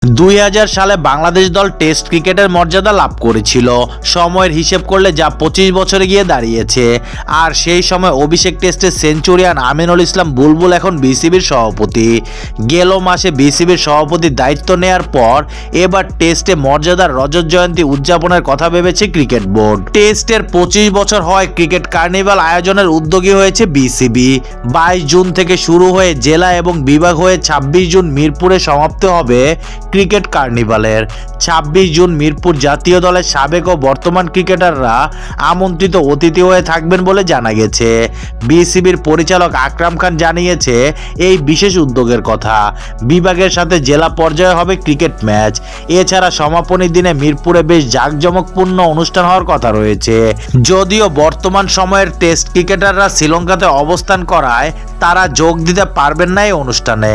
2000 সালে বাংলাদেশ দল টেস্ট ক্রিকেটের মর্যাদা লাভ করেছিল। সময়ের হিসেব করলে যা 25 বছরে গিয়ে দাঁড়িয়েছে। আর সেই সময় অভিষেক টেস্টে সেঞ্চুরিয়ান আমিনুল ইসলাম বুলবুল এখন বিসিবির সভাপতি। গেল মাসে বিসিবির সভাপতির দায়িত্ব নেয়ার পর এবার টেস্টে মর্যাদার রজত জয়ন্তী উদযাপনের কথা ভেবেছে ক্রিকেট বোর্ড। টেস্টের 25 বছর হয় ক্রিকেট কার্নিভাল আয়োজনের উদ্যোগী হয়েছে বিসিবি। 22 জুন থেকে শুরু হয়ে জেলা এবং বিভাগ হয়ে 26 জুন মিরপুরে সমাপ্ত হবে ক্রিকেট কার্নিভালের। 26 জুন মিরপুর জাতীয় দলের সাবেক ও বর্তমান ক্রিকেটাররা আমন্ত্রিত অতিথি হয়ে থাকবেন বলে জানা গেছে। বিসিবির পরিচালক আকরাম খান জানিয়েছে এই বিশেষ উদ্যোগের কথা। বিভাগের সাথে জেলা পর্যায়ে হবে ক্রিকেট ম্যাচ। এছাড়া সমাপনী দিনে মিরপুরে বেশ জাঁকজমকপূর্ণ অনুষ্ঠান হওয়ার কথা রয়েছে। যদিও বর্তমান সময়ের টেস্ট ক্রিকেটাররা শ্রীলঙ্কাতে অবস্থান করায় তারা যোগ দিতে পারবেন না এই অনুষ্ঠানে।